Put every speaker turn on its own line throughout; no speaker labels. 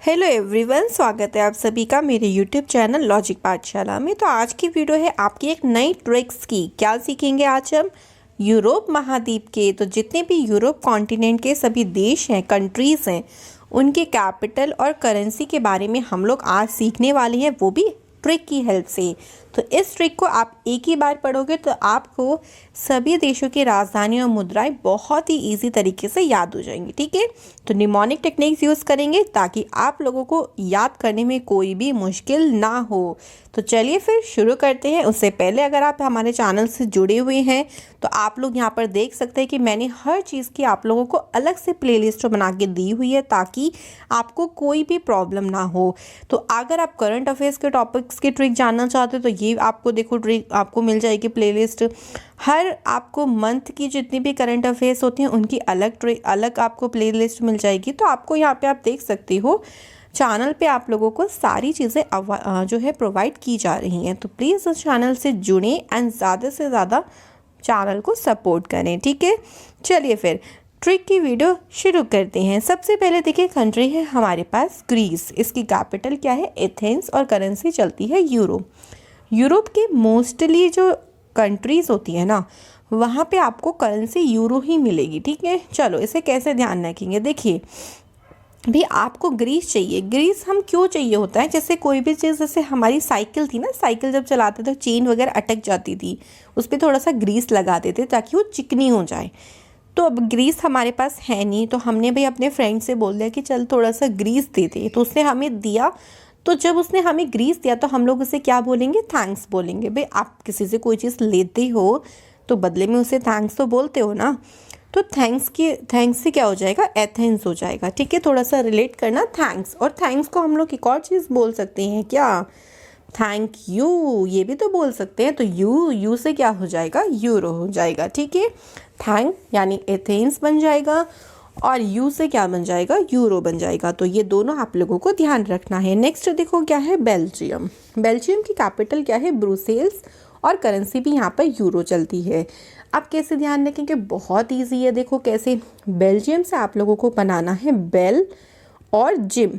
Hello everyone, स्वागत है आप सभी का मेरे यूट्यूब चैनल लॉजिक पाठशाला में। तो आज की वीडियो है आपकी एक नई ट्रिक्स की। क्या सीखेंगे आज हम? यूरोप महाद्वीप के तो जितने भी यूरोप कॉन्टिनेंट के सभी देश हैं, कंट्रीज़ हैं, उनके कैपिटल और करेंसी के बारे में हम लोग आज सीखने वाले हैं, वो भी ट्रिक की हेल्प से। तो इस ट्रिक को आप एक ही बार पढ़ोगे तो आपको सभी देशों की राजधानी और मुद्राएं बहुत ही इजी तरीके से याद हो जाएंगी। ठीक है, तो निमोनिक टेक्निक्स यूज़ करेंगे ताकि आप लोगों को याद करने में कोई भी मुश्किल ना हो। तो चलिए फिर शुरू करते हैं। उससे पहले अगर आप हमारे चैनल से जुड़े हुए हैं तो आप लोग यहाँ पर देख सकते हैं कि मैंने हर चीज़ की आप लोगों को अलग से प्लेलिस्ट बना के दी हुई है ताकि आपको कोई भी प्रॉब्लम ना हो। तो अगर आप करंट अफेयर्स के टॉपिक्स की ट्रिक जानना चाहते हो तो ये आपको देखो ट्रिक आपको मिल जाएगी प्लेलिस्ट। हर आपको मंथ की जितनी भी करंट अफेयर्स होती हैं उनकी अलग आपको प्लेलिस्ट मिल जाएगी। तो आपको यहाँ पे आप देख सकते हो चैनल पे आप लोगों को सारी चीज़ें जो है प्रोवाइड की जा रही हैं। तो प्लीज़ उस चैनल से जुड़ें एंड ज़्यादा से ज़्यादा चैनल को सपोर्ट करें। ठीक है, चलिए फिर ट्रिक की वीडियो शुरू करते हैं। सबसे पहले देखिए, कंट्री है हमारे पास ग्रीस। इसकी कैपिटल क्या है? एथेंस। और करेंसी चलती है यूरो। यूरोप के मोस्टली जो कंट्रीज़ होती है ना, वहाँ पे आपको करेंसी यूरो ही मिलेगी। ठीक है, चलो इसे कैसे ध्यान रखेंगे। देखिए भी आपको ग्रीस चाहिए। ग्रीस हम क्यों चाहिए होता है? जैसे कोई भी चीज़, जैसे हमारी साइकिल थी ना, साइकिल जब चलाते थे चेन वगैरह अटक जाती थी, उस पर थोड़ा सा ग्रीस लगाते थे ताकि वो चिकनी हो जाए। तो अब ग्रीस हमारे पास है नहीं, तो हमने भाई अपने फ्रेंड से बोल दिया कि चल थोड़ा सा ग्रीस दे दे। तो उसने हमें दिया। तो जब उसने हमें ग्रीस दिया तो हम लोग उसे क्या बोलेंगे? थैंक्स बोलेंगे। भाई आप किसी से कोई चीज़ लेते हो तो बदले में उसे थैंक्स तो बोलते हो ना। तो थैंक्स से क्या हो जाएगा? एथेंस हो जाएगा। ठीक है, थोड़ा सा रिलेट करना थैंक्स। और थैंक्स को हम लोग एक और चीज़ बोल सकते हैं क्या? थैंक यू, ये भी तो बोल सकते हैं। तो यू से क्या हो जाएगा? यूरो हो जाएगा। ठीक है, थैंक यानी एथेंस बन जाएगा और यू से क्या बन जाएगा? यूरो बन जाएगा। तो ये दोनों आप लोगों को ध्यान रखना है। नेक्स्ट देखो क्या है? बेल्जियम। बेल्जियम की कैपिटल क्या है? ब्रुसेल्स। और करेंसी भी यहाँ पर यूरो चलती है। अब कैसे ध्यान रखेंगे? बहुत इजी है। देखो कैसे, बेल्जियम से आप लोगों को बनाना है बेल और जिम।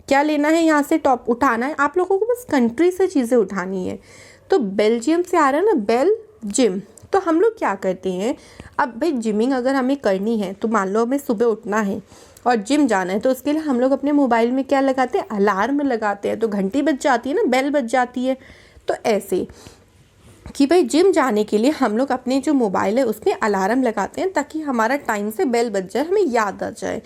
क्या लेना है यहाँ से? टॉप उठाना है आप लोगों को, बस कंट्री से चीज़ें उठानी है। तो बेल्जियम से आ रहा है ना बेल जिम। तो हम लोग क्या करते हैं, अब भाई जिमिंग अगर हमें करनी है तो मान लो हमें सुबह उठना है और जिम जाना है, तो उसके लिए हम लोग अपने मोबाइल में क्या लगाते हैं? अलार्म लगाते हैं। तो घंटी बज जाती है ना, बेल बज जाती है। तो ऐसे कि भाई जिम जाने के लिए हम लोग अपने जो मोबाइल है उसमें अलार्म लगाते हैं ताकि हमारा टाइम से बेल बज जाए, हमें याद आ जाए।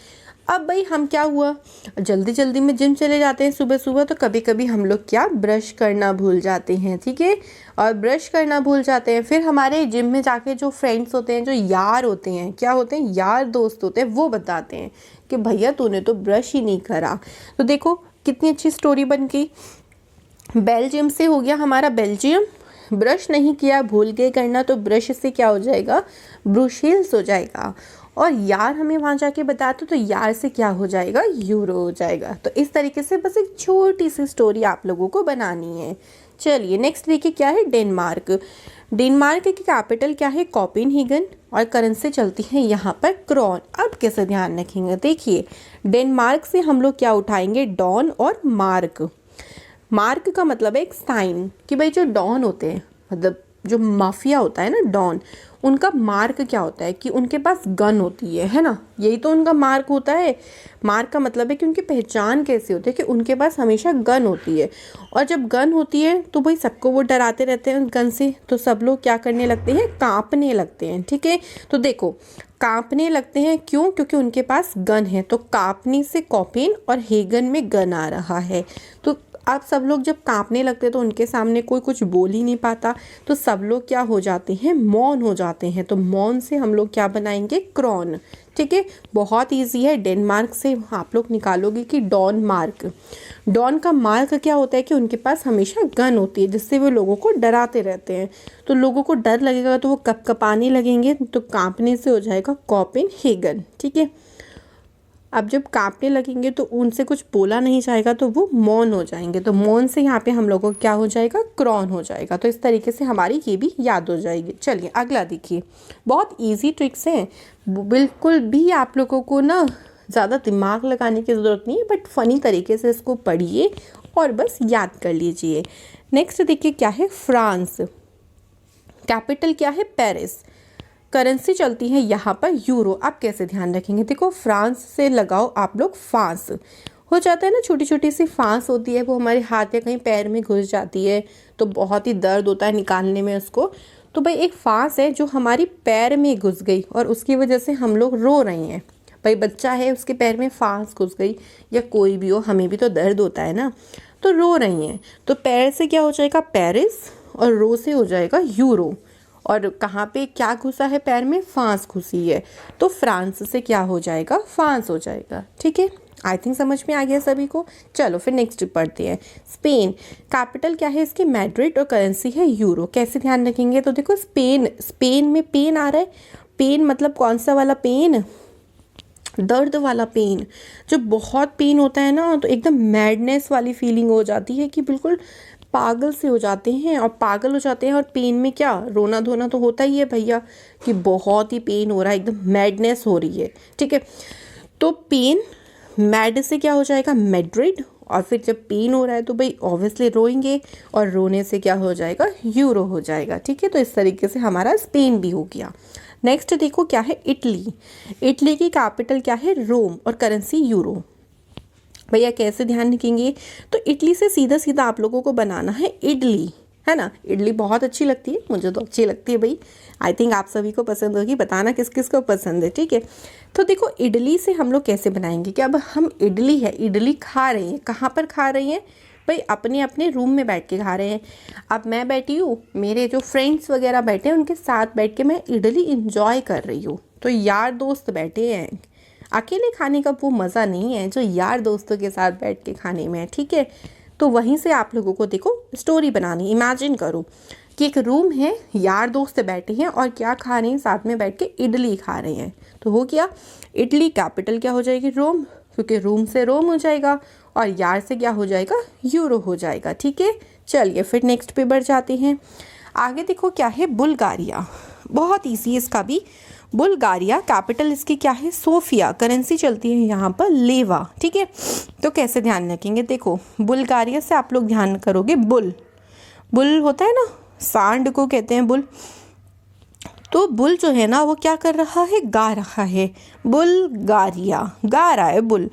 अब भाई हम क्या हुआ, जल्दी जल्दी में जिम चले जाते हैं सुबह सुबह, तो कभी कभी हम लोग क्या ब्रश करना भूल जाते हैं। ठीक है, और ब्रश करना भूल जाते हैं। फिर हमारे जिम में जाके जो फ्रेंड्स होते हैं, जो यार होते हैं, क्या होते हैं? यार दोस्त होते हैं, वो बताते हैं कि भैया तूने तो ब्रश ही नहीं करा। तो देखो कितनी अच्छी स्टोरी बन गई। बेल्जियम से हो गया हमारा बेल्जियम। ब्रश नहीं किया, भूल गए करना, तो ब्रश से क्या हो जाएगा? ब्रुसेल्स हो जाएगा। और यार हमें वहाँ जाके बताते तो यार से क्या हो जाएगा? यूरो हो जाएगा। तो इस तरीके से बस एक छोटी सी स्टोरी आप लोगों को बनानी है। चलिए नेक्स्ट देखिए क्या है? डेनमार्क। डेनमार्क की कैपिटल क्या है? कोपेनहेगन। और करेंसी चलती है यहाँ पर क्रोन। अब कैसे ध्यान रखेंगे? देखिए डेनमार्क से हम लोग क्या उठाएंगे? डॉन और मार्क। मार्क का मतलब है एक साइन कि भाई जो डॉन होते हैं, मतलब जो माफिया होता है ना डॉन, उनका मार्क क्या होता है? कि उनके पास गन होती है ना। यही तो उनका मार्क होता है। मार्क का मतलब है कि उनकी पहचान कैसे होती है? कि उनके पास हमेशा गन होती है। और जब गन होती है तो भाई सबको वो डराते रहते हैं गन से, तो सब लोग क्या करने लगते हैं? कांपने लगते हैं। ठीक है, तो देखो कांपने लगते हैं क्यों? क्योंकि उनके पास गन है। तो कांपने से कोपेन और हेगन में गन आ रहा है। तो अब सब लोग जब कांपने लगते हैं तो उनके सामने कोई कुछ बोल ही नहीं पाता, तो सब लोग क्या हो जाते हैं? मौन हो जाते हैं। तो मौन से हम लोग क्या बनाएंगे? क्रोन। ठीक है, बहुत इजी है। डेनमार्क से आप लोग निकालोगे कि डॉन मार्क। डॉन का मार्क क्या होता है? कि उनके पास हमेशा गन होती है जिससे वो लोगों को डराते रहते हैं। तो लोगों को डर लगेगा तो वो कपकपाने लगेंगे, तो कांपने से हो जाएगा कोपेनहेगन। ठीक है, अब जब कांपने लगेंगे तो उनसे कुछ बोला नहीं जाएगा तो वो मौन हो जाएंगे। तो मौन से यहाँ पे हम लोगों को क्या हो जाएगा? क्रोन हो जाएगा। तो इस तरीके से हमारी ये भी याद हो जाएगी। चलिए अगला देखिए, बहुत इजी ट्रिक्स हैं, बिल्कुल भी आप लोगों को ना ज़्यादा दिमाग लगाने की ज़रूरत नहीं है, बट फ़नी तरीके से इसको पढ़िए और बस याद कर लीजिए। नेक्स्ट देखिए क्या है, फ्रांस। कैपिटल क्या है, पेरिस। करेंसी चलती है यहाँ पर यूरो। आप कैसे ध्यान रखेंगे, देखो फ्रांस से लगाओ आप लोग फांस, हो जाता है ना, छोटी छोटी सी फांस होती है, वो हमारे हाथ या कहीं पैर में घुस जाती है तो बहुत ही दर्द होता है निकालने में उसको। तो भाई एक फांस है जो हमारी पैर में घुस गई और उसकी वजह से हम लोग रो रहे हैं। भाई बच्चा है, उसके पैर में फांस घुस गई, या कोई भी हो, हमें भी तो दर्द होता है ना, तो रो रही हैं। तो पैर से क्या हो जाएगा, पेरिस, और रो से हो जाएगा यूरो। और कहाँ पे क्या घुसा है, पैर में फांस घुसी है, तो फ्रांस से क्या हो जाएगा, फांस हो जाएगा। ठीक है, आई थिंक समझ में आ गया सभी को। चलो फिर नेक्स्ट पढ़ते हैं। स्पेन। कैपिटल क्या है इसकी, मैड्रिड, और करेंसी है यूरो। कैसे ध्यान रखेंगे, तो देखो स्पेन, स्पेन में पेन आ रहा है। पेन मतलब कौन सा वाला पेन, दर्द वाला पेन। जब बहुत पेन होता है ना तो एकदम मैडनेस वाली फीलिंग हो जाती है कि बिल्कुल पागल से हो जाते हैं, और पागल हो जाते हैं। और पेन में क्या, रोना धोना तो होता ही है भैया, कि बहुत ही पेन हो रहा है, एकदम मैडनेस हो रही है। ठीक है, तो पेन, मैड से क्या हो जाएगा, मैड्रिड, और फिर जब पेन हो रहा है तो भाई ऑब्वियसली रोएंगे, और रोने से क्या हो जाएगा, यूरो हो जाएगा। ठीक है, तो इस तरीके से हमारा स्पेन भी हो गया। नेक्स्ट देखो क्या है, इटली। इटली की कैपिटल क्या है, रोम, और करेंसी यूरो। भैया कैसे ध्यान रखेंगे, तो इडली से सीधा सीधा आप लोगों को बनाना है इडली, है ना। इडली बहुत अच्छी लगती है, मुझे तो अच्छी लगती है भाई, आई थिंक आप सभी को पसंद होगी, बताना किस किस को पसंद है। ठीक है, तो देखो इडली से हम लोग कैसे बनाएंगे, कि अब हम इडली है, इडली खा रहे हैं, कहाँ पर खा रहे हैं भाई, अपने अपने रूम में बैठ के खा रहे हैं। अब मैं बैठी हूँ, मेरे जो फ्रेंड्स वगैरह बैठे हैं उनके साथ बैठ के मैं इडली इंजॉय कर रही हूँ। तो यार दोस्त बैठे हैं, अकेले खाने का वो मज़ा नहीं है जो यार दोस्तों के साथ बैठ के खाने में है। ठीक है, तो वहीं से आप लोगों को देखो स्टोरी बनानी, इमेजिन करो कि एक रूम है, यार दोस्त बैठे हैं और क्या खा रहे हैं, साथ में बैठ के इडली खा रहे हैं। तो हो गया, इडली कैपिटल क्या हो जाएगी, रोम, क्योंकि रूम से रोम हो जाएगा, और यार से क्या हो जाएगा, यूरो हो जाएगा। ठीक है, चलिए फिर नेक्स्ट पे बढ़ जाते हैं। आगे देखो क्या है, बुल्गारिया। बहुत ईजी है इसका भी। बुल्गारिया, कैपिटल इसकी क्या है, सोफिया, करेंसी चलती है यहाँ पर लेवा। ठीक है, तो कैसे ध्यान रखेंगे, देखो बुल्गारिया से आप लोग ध्यान करोगे, बुल, बुल होता है ना, सांड को कहते हैं बुल। तो बुल जो है ना वो क्या कर रहा है, गा रहा है, बुल्गारिया, गा रहा है बुल।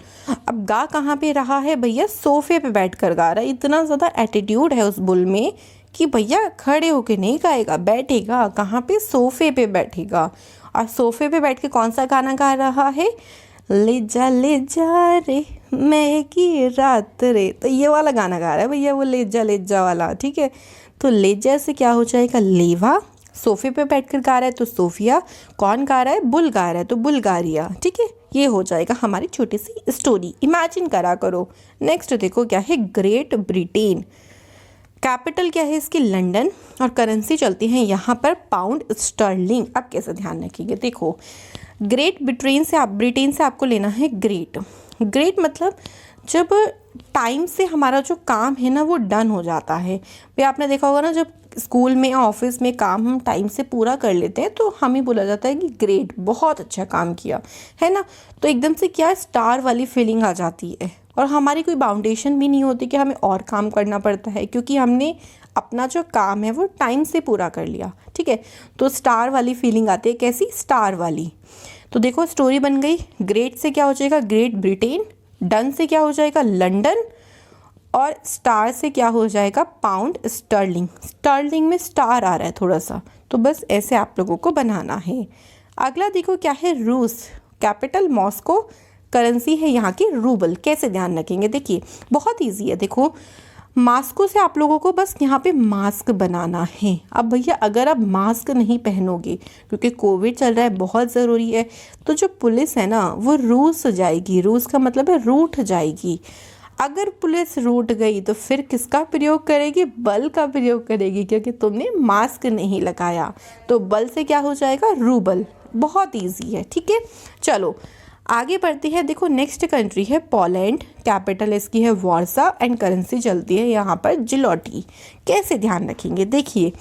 अब गा कहाँ पे रहा है भैया, सोफे पे बैठ कर गा रहा है। इतना ज़्यादा एटीट्यूड है उस बुल में कि भैया खड़े होके नहीं गाएगा, बैठेगा कहाँ पे, सोफे पे बैठेगा। और सोफे पे बैठ के कौन सा गाना गा रहा है, ले जा रे मैं की रात रे, तो ये वाला गाना गा रहा है भैया, वो ले जा वाला। ठीक है, तो ले जा से क्या हो जाएगा, लेवा, सोफे पे बैठकर गा रहा है तो सोफिया, कौन गा रहा है, बुल गा रहा है तो बुल्गारिया। ठीक है, ये हो जाएगा हमारी छोटी सी स्टोरी, इमेजिन करा करो। नेक्स्ट देखो क्या है, ग्रेट ब्रिटेन। कैपिटल क्या है इसकी, लंदन, और करेंसी चलती है यहाँ पर पाउंड स्टर्लिंग। अब कैसे ध्यान रखिएगा, देखो ग्रेट ब्रिटेन से आपको लेना है ग्रेट। ग्रेट मतलब जब टाइम से हमारा जो काम है ना वो डन हो जाता है। भाई आपने देखा होगा ना, जब स्कूल में या ऑफिस में काम हम टाइम से पूरा कर लेते हैं तो हमें बोला जाता है कि ग्रेट, बहुत अच्छा काम किया, है ना। तो एकदम से क्या स्टार वाली फीलिंग आ जाती है, और हमारी कोई बाउंडेशन भी नहीं होती कि हमें और काम करना पड़ता है, क्योंकि हमने अपना जो काम है वो टाइम से पूरा कर लिया। ठीक है, तो स्टार वाली फीलिंग आती है, कैसी, स्टार वाली। तो देखो स्टोरी बन गई, ग्रेट से क्या हो जाएगा, ग्रेट ब्रिटेन, डन से क्या हो जाएगा, लंदन, और स्टार से क्या हो जाएगा, पाउंड स्टर्लिंग। स्टर्लिंग में स्टार आ रहा है थोड़ा सा, तो बस ऐसे आप लोगों को बनाना है। अगला देखो क्या है, रूस। कैपिटल मॉस्को, करेंसी है यहाँ की रूबल। कैसे ध्यान रखेंगे, देखिए बहुत इजी है। देखो मास्को से आप लोगों को बस यहाँ पे मास्क बनाना है। अब भैया अगर आप मास्क नहीं पहनोगे, क्योंकि कोविड चल रहा है, बहुत ज़रूरी है, तो जो पुलिस है ना वो रूस जाएगी। रूस का मतलब है रूठ जाएगी। अगर पुलिस रूठ गई तो फिर किसका प्रयोग करेगी, बल का प्रयोग करेगी, क्योंकि तुमने मास्क नहीं लगाया। तो बल से क्या हो जाएगा, रूबल। बहुत ईजी है। ठीक है, चलो आगे बढ़ती है। देखो नेक्स्ट कंट्री है पोलैंड, कैपिटल इसकी है वार्सा, एंड करेंसी चलती है यहाँ पर जिलोटी। कैसे ध्यान रखेंगे, देखिए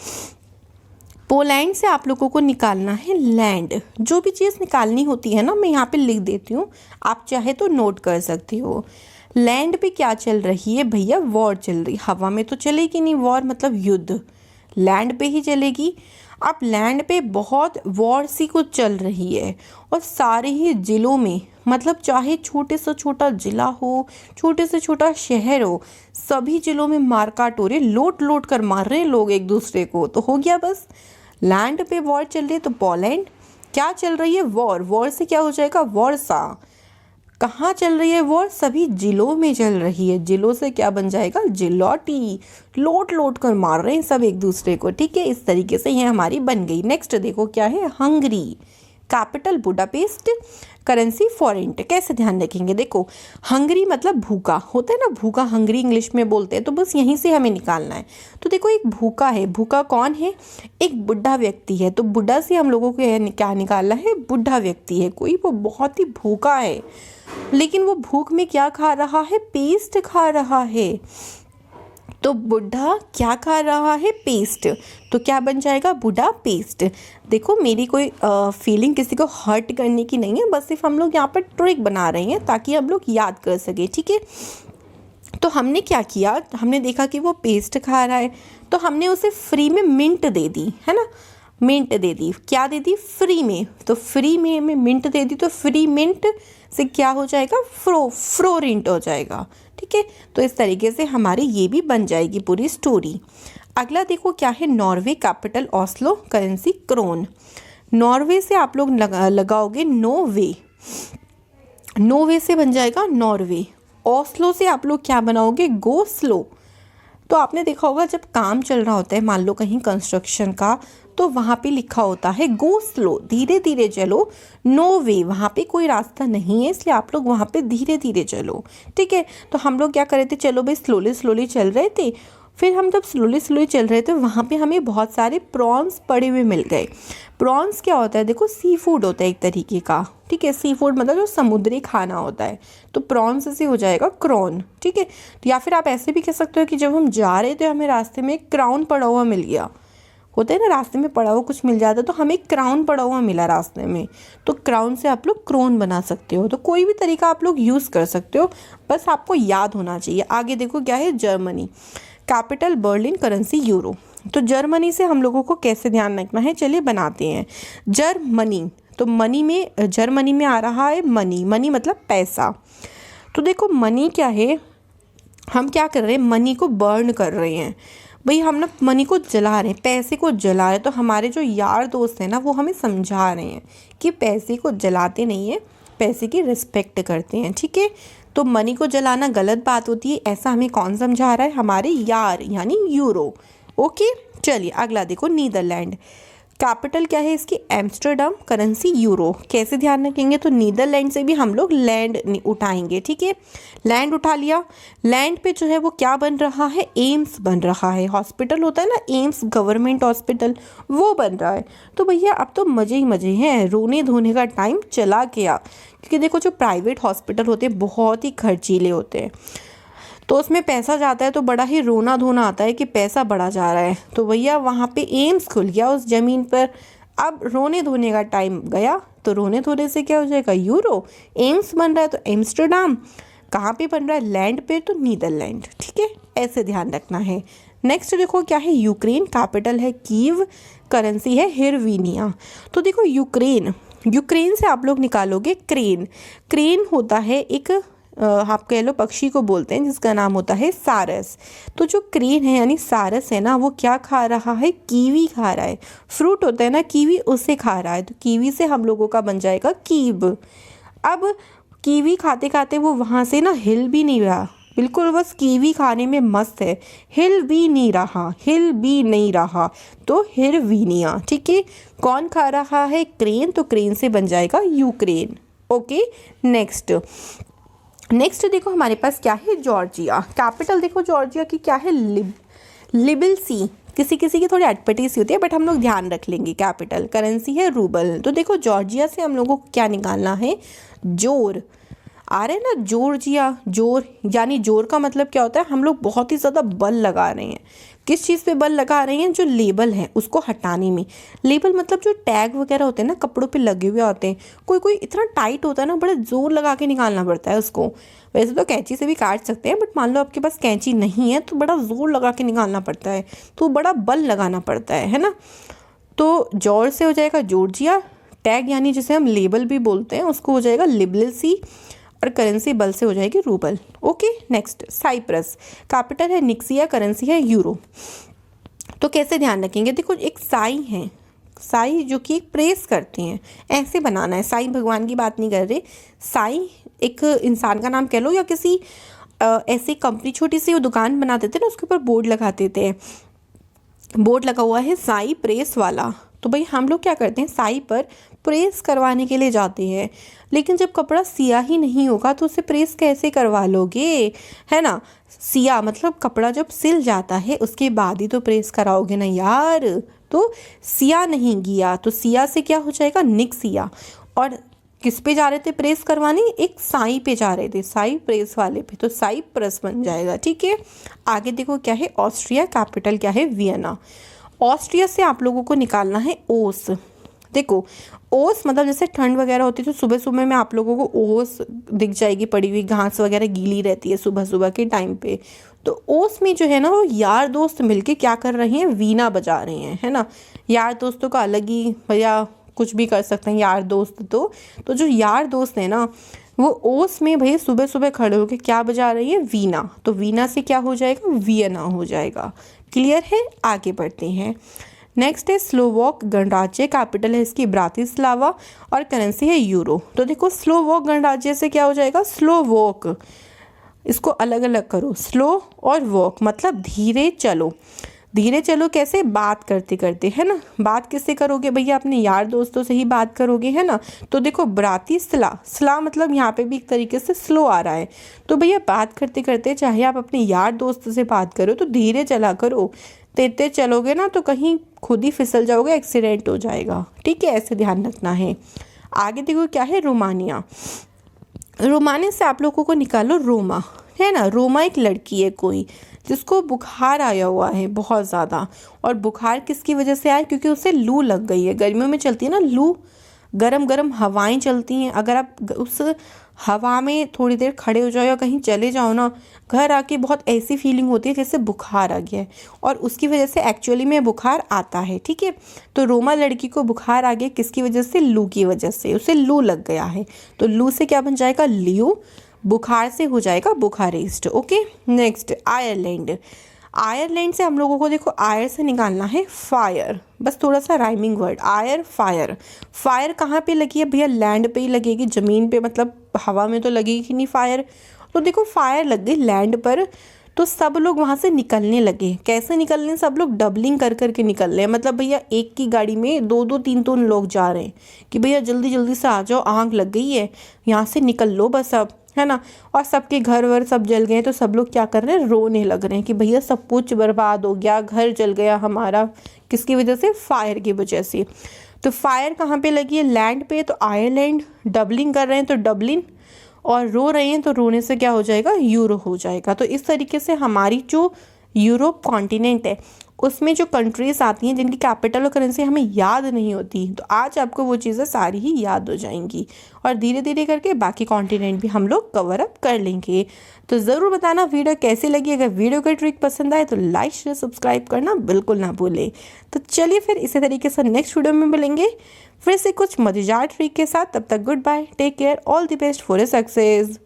पोलैंड से आप लोगों को निकालना है लैंड। जो भी चीज़ निकालनी होती है ना, मैं यहाँ पे लिख देती हूँ, आप चाहे तो नोट कर सकते हो। लैंड पे क्या चल रही है भैया? वॉर चल रही। हवा में तो चलेगी नहीं वॉर, मतलब युद्ध, लैंड पे ही चलेगी। अब लैंड पे बहुत वॉर सी कुछ चल रही है और सारे ही ज़िलों में, मतलब चाहे छोटे से छोटा ज़िला हो, छोटे से छोटा शहर हो, सभी ज़िलों में मारकाट हो रही है, लोट लोट कर मार रहे हैं लोग एक दूसरे को। तो हो गया बस, लैंड पे वॉर चल रही है। तो पोलैंड क्या चल रही है? वॉर। वॉर से क्या हो जाएगा? वर्सा। कहाँ चल रही है वॉर? सभी जिलों में चल रही है। जिलों से क्या बन जाएगा? जिलोटी। लोट लोट कर मार रहे हैं सब एक दूसरे को। ठीक है, इस तरीके से ये हमारी बन गई। नेक्स्ट देखो क्या है? Hungary. Capital Budapest, currency forint. कैसे ध्यान रखेंगे? देखो, हंगरी मतलब भूखा होता है ना, भूखा हंगरी इंग्लिश में बोलते हैं। तो बस यहीं से हमें निकालना है। तो देखो, एक भूखा है। भूखा कौन है? एक बुढ़ा व्यक्ति है। तो बुढ़ा से हम लोगों को क्या निकालना है? बुढ़ा व्यक्ति है कोई, वो बहुत ही भूखा है, लेकिन वो भूख में क्या खा रहा है? पेस्ट खा रहा है। तो बुढ़ा क्या खा रहा है? पेस्ट। तो क्या बन जाएगा? बुढ़ा पेस्ट। देखो, मेरी कोई फीलिंग किसी को हर्ट करने की नहीं है, बस सिर्फ हम लोग यहाँ पर ट्रिक बना रहे हैं ताकि हम लोग याद कर सके। ठीक है, तो हमने क्या किया, हमने देखा कि वो पेस्ट खा रहा है, तो हमने उसे फ्री में मिंट दे दी, है ना, मिंट दे दी। क्या दे दी? फ्री में। तो फ्री में मिंट दे दी, तो फ्री मिंट से क्या हो जाएगा? फ्लोरेंट हो जाएगा। ठीक है, तो इस तरीके से हमारी ये भी बन जाएगी पूरी स्टोरी। अगला देखो क्या है? Norway. Capital Oslo, currency krone. Norway से आप लोग लगाओगे नोवे, नोवे से बन जाएगा नॉर्वे। ओस्लो से आप लोग क्या बनाओगे? Go slow. तो आपने देखा होगा जब काम चल रहा होता है, मान लो कहीं कंस्ट्रक्शन का, तो वहाँ पे लिखा होता है गो स्लो, धीरे धीरे चलो। नो वे, वहाँ पे कोई रास्ता नहीं है, इसलिए आप लोग वहाँ पे धीरे धीरे चलो। ठीक है, तो हम लोग क्या कर रहे थे? चलो भाई, स्लोली स्लोली चल रहे थे। फिर हम जब स्लोली स्लोली चल रहे थे, वहाँ पे हमें बहुत सारे प्रॉन्स पड़े हुए मिल गए। प्रॉन्स क्या होता है? देखो, सी फूड होता है एक तरीके का। ठीक है, सी फूड मतलब जो समुद्री खाना होता है। तो प्रॉन्स से हो जाएगा क्रॉन। ठीक है, तो या फिर आप ऐसे भी कह सकते हो कि जब हम जा रहे थे, हमें रास्ते में एक क्राउन पड़ा हुआ मिल गया। होता है ना, रास्ते में पड़ा हुआ कुछ मिल जाता है, तो हमें क्राउन पड़ा हुआ मिला रास्ते में, तो क्राउन से आप लोग क्रोन बना सकते हो। तो कोई भी तरीका आप लोग यूज़ कर सकते हो, बस आपको याद होना चाहिए। आगे देखो क्या है? Germany. Capital Berlin, currency euro. तो जर्मनी से हम लोगों को कैसे ध्यान रखना है? चलिए बनाते हैं। जर्मनी, तो मनी में, जर्मनी में आ रहा है मनी। मनी मतलब पैसा। तो देखो, मनी क्या है? हम क्या कर रहे हैं? मनी को बर्न कर रहे हैं भाई, हम ना मनी को जला रहे हैं, पैसे को जला रहे हैं। तो हमारे जो यार दोस्त हैं ना, वो हमें समझा रहे हैं कि पैसे को जलाते नहीं है, पैसे की रिस्पेक्ट करते हैं। ठीक है, तो मनी को जलाना गलत बात होती है, ऐसा हमें कौन समझा रहा है? हमारे यार, यानी यूरो। ओके, चलिए अगला देखो, नीदरलैंड। कैपिटल क्या है इसकी? Amsterdam, currency euro. कैसे ध्यान रखेंगे? तो नीदरलैंड से भी हम लोग लैंड उठाएंगे। ठीक है, लैंड उठा लिया। लैंड पे जो है वो क्या बन रहा है? एम्स बन रहा है। हॉस्पिटल होता है ना, एम्स गवर्नमेंट हॉस्पिटल, वो बन रहा है। तो भैया अब तो मज़े ही मज़े हैं, रोने धोने का टाइम चला गया। क्योंकि देखो, जो प्राइवेट हॉस्पिटल होते हैं बहुत ही खर्चीले होते हैं, तो उसमें पैसा जाता है तो बड़ा ही रोना धोना आता है कि पैसा बढ़ा जा रहा है। तो भैया वहाँ पे एम्स खुल गया उस ज़मीन पर। अब रोने धोने का टाइम गया, तो रोने धोने से क्या हो जाएगा? यूरो। एम्स बन रहा है तो एम्स्टर्डम। कहाँ पे बन रहा है? लैंड पे, तो नीदरलैंड। ठीक है, ऐसे ध्यान रखना है। नेक्स्ट देखो क्या है? यूक्रेन। कैपिटल है कीव, करेंसी है हिरवीनिया। तो देखो, यूक्रेन, यूक्रेन से आप लोग निकालोगे क्रेन। क्रेन होता है एक, आप कह लो पक्षी को बोलते हैं, जिसका नाम होता है सारस। तो जो क्रेन है यानी सारस है ना, वो क्या खा रहा है? कीवी खा रहा है। फ्रूट होता है ना कीवी, उसे खा रहा है। तो कीवी से हम लोगों का बन जाएगा कीब। अब कीवी खाते खाते वो वहाँ से ना हिल भी नहीं रहा, बिल्कुल बस कीवी खाने में मस्त है, हिल भी नहीं रहा, हिल भी नहीं रहा। तो हिरवीनिया। ठीक है, कौन खा रहा है? क्रेन। तो क्रेन से बन जाएगा यूक्रेन। ओके, नेक्स्ट देखो हमारे पास क्या है? जॉर्जिया। कैपिटल देखो जॉर्जिया की क्या है? लिबिल्सी। किसी किसी की थोड़ी अटपटी सी होती है, बट हम लोग ध्यान रख लेंगे। कैपिटल, करेंसी है रूबल। तो देखो, जॉर्जिया से हम लोगों को क्या निकालना है? जोर। आ रहे हैं ना, जॉर्जिया, जोर, यानी जोर का मतलब क्या होता है? हम लोग बहुत ही ज़्यादा बल लगा रहे हैं, किस चीज़ पे बल लगा रहे हैं, जो लेबल है उसको हटाने में। लेबल मतलब जो टैग वगैरह होते हैं ना, कपड़ों पे लगे हुए होते हैं, कोई कोई इतना टाइट होता है ना, बड़ा जोर लगा के निकालना पड़ता है उसको। वैसे तो कैंची से भी काट सकते हैं, बट मान लो आपके पास कैंची नहीं है तो बड़ा जोर लगा के निकालना पड़ता है, तो बड़ा बल लगाना पड़ता है ना। तो जॉर्ज से हो जाएगा जॉर्जिया, टैग यानी जिसे हम लेबल भी बोलते हैं उसको हो जाएगा लिबलिसी, और करेंसी बल से हो जाएगी ruble. Okay, next Cyprus, capital है निक्सिया, करेंसी है यूरो। तो कैसे ध्यान रखेंगे, देखो एक साई है, साई जो कि एक प्रेस करते हैं, ऐसे बनाना है। साई भगवान की बात नहीं कर रहे, साई एक इंसान का नाम कह लो, या किसी ऐसी कंपनी छोटी सी वो दुकान बना देते ना, उसके ऊपर बोर्ड लगा देते हैं, बोर्ड लगा हुआ है साई प्रेस वाला। तो भाई हम लोग क्या करते हैं, साई पर प्रेस करवाने के लिए जाते हैं, लेकिन जब कपड़ा सिया ही नहीं होगा तो उसे प्रेस कैसे करवा लोगे, है ना। सिया मतलब कपड़ा जब सिल जाता है उसके बाद ही तो प्रेस कराओगे ना यार। तो सिया नहीं गया, तो सिया से क्या हो जाएगा, निक्सिया। और किस पे जा रहे थे प्रेस करवाने, एक साई पे जा रहे थे, साई प्रेस वाले पे, तो साई प्रेस बन जाएगा। ठीक है, आगे देखो क्या है, ऑस्ट्रिया, कैपिटल क्या है, वियना। ऑस्ट्रिया से आप लोगों को निकालना है ओस। देखो ओस मतलब जैसे ठंड वगैरह होती है तो सुबह सुबह में आप लोगों को ओस दिख जाएगी पड़ी हुई, घास वगैरह गीली रहती है सुबह सुबह के टाइम पे। तो ओस में जो है ना, वो यार दोस्त मिलके क्या कर रहे हैं, वीणा बजा रहे हैं, है ना। यार दोस्तों का अलग ही भैया कुछ भी कर सकते हैं यार दोस्त। तो जो यार दोस्त है ना, वो ओस में भैया सुबह सुबह खड़े होकर क्या बजा रही है, वीणा। तो वीणा से क्या हो जाएगा, वियना हो जाएगा। क्लियर है, आगे बढ़ते हैं। नेक्स्ट है स्लोवाक गणराज्य, कैपिटल है इसकी ब्रातिस्लावा, और करेंसी है यूरो। तो देखो स्लोवाक गणराज्य से क्या हो जाएगा, स्लोवाक, इसको अलग अलग करो, स्लो और वॉक मतलब धीरे चलो। धीरे चलो कैसे, बात करते करते, है ना। बात किससे करोगे भैया, अपने यार दोस्तों से ही बात करोगे, है ना। तो देखो ब्रातिस्ला, स्ला मतलब यहाँ पे भी एक तरीके से स्लो आ रहा है। तो भैया बात करते करते चाहे आप अपने यार दोस्त से बात करो तो धीरे चला करो, तेज चलोगे ना तो कहीं खुद ही फिसल जाओगे, एक्सीडेंट हो जाएगा। ठीक है, ऐसे ध्यान रखना है। आगे देखो क्या है, रोमानिया। रोमानिया से आप लोगों को निकालो रोमा, है ना। रोमा एक लड़की है कोई, जिसको बुखार आया हुआ है बहुत ज़्यादा। और बुखार किसकी वजह से आया, क्योंकि उसे लू लग गई है। गर्मियों में चलती है ना लू, गरम गरम हवाएं चलती हैं, अगर आप उस हवा में थोड़ी देर खड़े हो जाओ या कहीं चले जाओ ना, घर आके बहुत ऐसी फीलिंग होती है जैसे बुखार आ गया है, और उसकी वजह से एक्चुअली में बुखार आता है। ठीक है, तो रोमा लड़की को बुखार आ गया किसकी वजह से, लू की वजह से, उसे लू लग गया है। तो लू से क्या बन जाएगा, लियो, बुखार से हो जाएगा Bucharest. Okay, next Ireland. Ireland से हम लोगों को देखो आयर से निकालना है फायर, बस थोड़ा सा राइमिंग वर्ड, आयर फायर। फायर कहाँ पे लगी है भैया, लैंड पे ही लगेगी, ज़मीन पे मतलब हवा में तो लगेगी नहीं फायर। तो देखो फायर लग गई लैंड पर, तो सब लोग वहाँ से निकलने लगे। कैसे निकलने, सब लोग डबलिंग कर करके निकल रहे हैं, मतलब भैया एक की गाड़ी में दो दो तीन तीन लोग जा रहे हैं कि भैया जल्दी जल्दी से आ जाओ, आग लग गई है, यहाँ से निकल लो बस अब, है ना। और सबके घर वर सब जल गए, तो सब लोग क्या कर रहे हैं, रोने लग रहे हैं कि भैया सब कुछ बर्बाद हो गया, घर जल गया हमारा, किसकी वजह से, फायर की वजह से। तो फायर कहाँ पे लगी है, लैंड पे, तो आयरलैंड। डबलिंग कर रहे हैं तो डबलिन, और रो रहे हैं तो रोने से क्या हो जाएगा, यूरो हो जाएगा। तो इस तरीके से हमारी जो यूरोप कॉन्टिनेंट है उसमें जो कंट्रीज आती हैं जिनकी कैपिटल और करेंसी हमें याद नहीं होती, तो आज आपको वो चीज़ें सारी ही याद हो जाएंगी, और धीरे धीरे करके बाकी कॉन्टिनेंट भी हम लोग कवर अप कर लेंगे। तो ज़रूर बताना वीडियो कैसी लगी, अगर वीडियो का ट्रिक पसंद आए तो लाइक शेयर सब्सक्राइब करना बिल्कुल ना भूलें। तो चलिए फिर इसी तरीके से नेक्स्ट वीडियो में मिलेंगे फिर से कुछ मजेदार ट्रिक के साथ। तब तक goodbye, take care, all the best for a success.